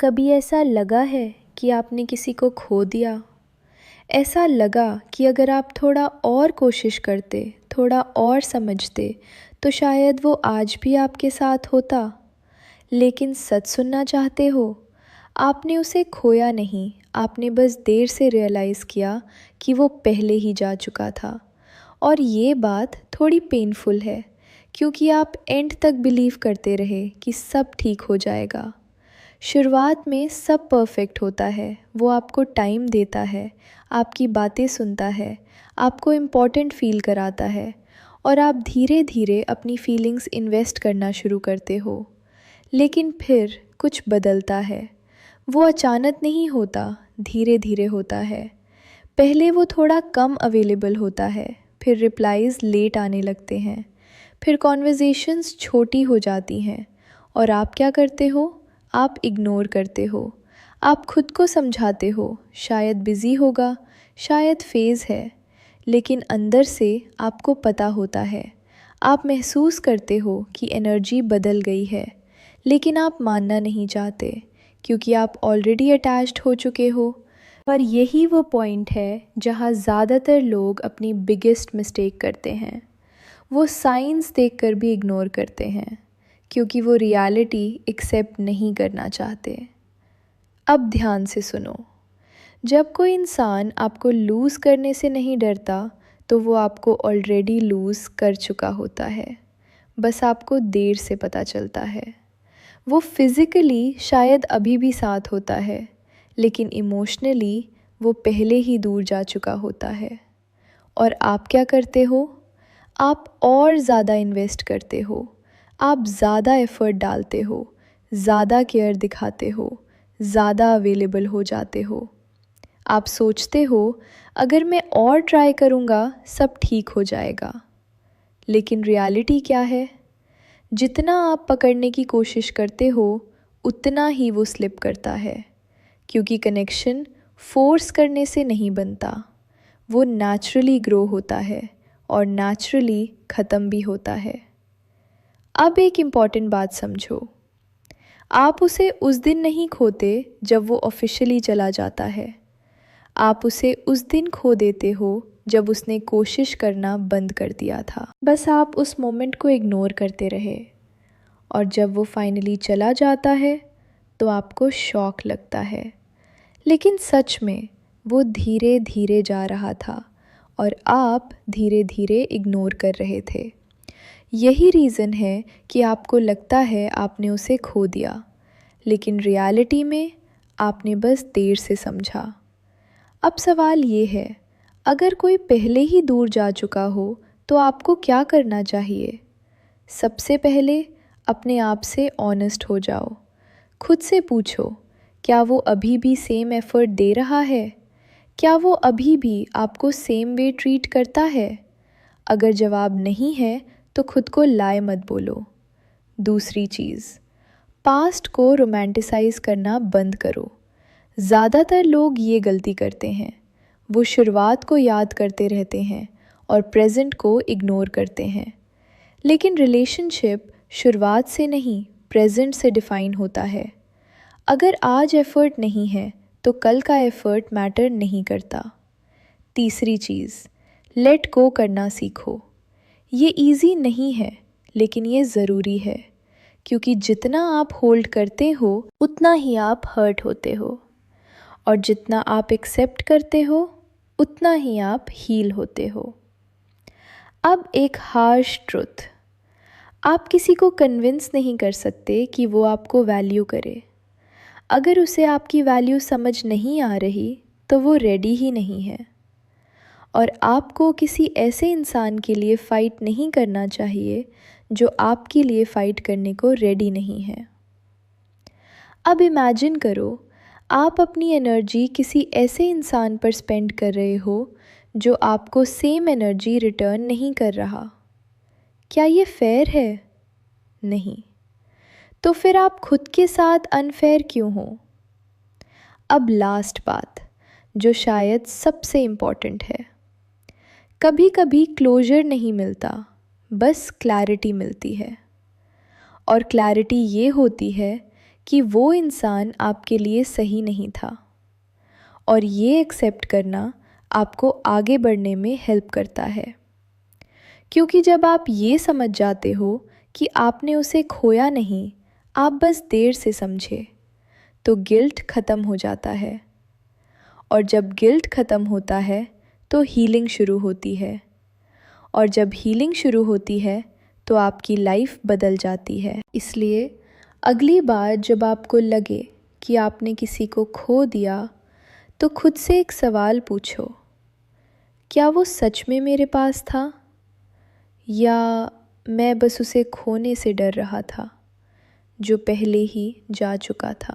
कभी ऐसा लगा है कि आपने किसी को खो दिया? ऐसा लगा कि अगर आप थोड़ा और कोशिश करते, थोड़ा और समझते, तो शायद वो आज भी आपके साथ होता। लेकिन सच सुनना चाहते हो? आपने उसे खोया नहीं, आपने बस देर से रियलाइज़ किया कि वो पहले ही जा चुका था। और ये बात थोड़ी पेनफुल है, क्योंकि आप एंड तक बिलीव करते रहे कि सब ठीक हो जाएगा। शुरुआत में सब परफेक्ट होता है, वो आपको टाइम देता है, आपकी बातें सुनता है, आपको इम्पोर्टेंट फील कराता है और आप धीरे धीरे अपनी फीलिंग्स इन्वेस्ट करना शुरू करते हो। लेकिन फिर कुछ बदलता है। वो अचानक नहीं होता, धीरे धीरे होता है। पहले वो थोड़ा कम अवेलेबल होता है, फिर रिप्लाईज़ लेट आने लगते हैं, फिर कॉन्वर्जेशंस छोटी हो जाती हैं और आप क्या करते हो? आप इग्नोर करते हो। आप खुद को समझाते हो, शायद बिज़ी होगा, शायद फेज़ है। लेकिन अंदर से आपको पता होता है। आप महसूस करते हो कि एनर्जी बदल गई है, लेकिन आप मानना नहीं चाहते क्योंकि आप ऑलरेडी अटैच्ड हो चुके हो। पर यही वो पॉइंट है जहाँ ज़्यादातर लोग अपनी बिगेस्ट मिस्टेक करते हैं। वो साइंस देखकर भी इग्नोर करते हैं क्योंकि वो रियलिटी एक्सेप्ट नहीं करना चाहते। अब ध्यान से सुनो। जब कोई इंसान आपको लूज़ करने से नहीं डरता, तो वो आपको ऑलरेडी लूज़ कर चुका होता है। बस आपको देर से पता चलता है। वो फिज़िकली शायद अभी भी साथ होता है, लेकिन इमोशनली वो पहले ही दूर जा चुका होता है। और आप क्या करते हो? आप और ज़्यादा इन्वेस्ट करते हो, आप ज़्यादा एफ़र्ट डालते हो, ज़्यादा केयर दिखाते हो, ज़्यादा अवेलेबल हो जाते हो। आप सोचते हो अगर मैं और ट्राई करूँगा सब ठीक हो जाएगा। लेकिन रियलिटी क्या है? जितना आप पकड़ने की कोशिश करते हो, उतना ही वो स्लिप करता है, क्योंकि कनेक्शन फोर्स करने से नहीं बनता, वो नेचुरली ग्रो होता है और नेचुरली ख़त्म भी होता है। अब एक इम्पॉर्टेंट बात समझो। आप उसे उस दिन नहीं खोते जब वो ऑफिशियली चला जाता है। आप उसे उस दिन खो देते हो जब उसने कोशिश करना बंद कर दिया था। बस आप उस मोमेंट को इग्नोर करते रहे और जब वो फाइनली चला जाता है तो आपको शॉक लगता है। लेकिन सच में वो धीरे धीरे जा रहा था और आप धीरे धीरे इग्नोर कर रहे थे। यही रीज़न है कि आपको लगता है आपने उसे खो दिया, लेकिन रियलिटी में आपने बस देर से समझा। अब सवाल ये है, अगर कोई पहले ही दूर जा चुका हो तो आपको क्या करना चाहिए? सबसे पहले अपने आप से ऑनेस्ट हो जाओ। खुद से पूछो, क्या वो अभी भी सेम एफ़र्ट दे रहा है? क्या वो अभी भी आपको सेम वे ट्रीट करता है? अगर जवाब नहीं है तो खुद को लाए मत बोलो। दूसरी चीज़, पास्ट को रोमांटिसाइज़ करना बंद करो। ज़्यादातर लोग ये गलती करते हैं। वो शुरुआत को याद करते रहते हैं और प्रेजेंट को इग्नोर करते हैं। लेकिन रिलेशनशिप शुरुआत से नहीं, प्रेजेंट से डिफ़ाइन होता है। अगर आज एफ़र्ट नहीं है तो कल का एफ़र्ट मैटर नहीं करता। तीसरी चीज़, लेट गो करना सीखो। ये इजी नहीं है, लेकिन ये ज़रूरी है, क्योंकि जितना आप होल्ड करते हो उतना ही आप हर्ट होते हो, और जितना आप एक्सेप्ट करते हो उतना ही आप हील होते हो। अब एक हार्श ट्रुथ, आप किसी को कन्विंस नहीं कर सकते कि वो आपको वैल्यू करे। अगर उसे आपकी वैल्यू समझ नहीं आ रही तो वो रेडी ही नहीं है। और आपको किसी ऐसे इंसान के लिए फ़ाइट नहीं करना चाहिए जो आपके लिए फ़ाइट करने को रेडी नहीं है। अब इमेजिन करो, आप अपनी एनर्जी किसी ऐसे इंसान पर स्पेंड कर रहे हो जो आपको सेम एनर्जी रिटर्न नहीं कर रहा। क्या ये फेयर है? नहीं। तो फिर आप खुद के साथ अनफेयर क्यों हो? अब लास्ट बात, जो शायद सबसे इम्पॉर्टेंट है। कभी कभी क्लोजर नहीं मिलता, बस क्लैरिटी मिलती है। और क्लैरिटी ये होती है कि वो इंसान आपके लिए सही नहीं था, और ये एक्सेप्ट करना आपको आगे बढ़ने में हेल्प करता है। क्योंकि जब आप ये समझ जाते हो कि आपने उसे खोया नहीं, आप बस देर से समझे, तो गिल्ट ख़त्म हो जाता है। और जब गिल्ट ख़त्म होता है तो हीलिंग शुरू होती है, और जब हीलिंग शुरू होती है तो आपकी लाइफ बदल जाती है। इसलिए अगली बार जब आपको लगे कि आपने किसी को खो दिया, तो खुद से एक सवाल पूछो, क्या वो सच में मेरे पास था, या मैं बस उसे खोने से डर रहा था, जो पहले ही जा चुका था।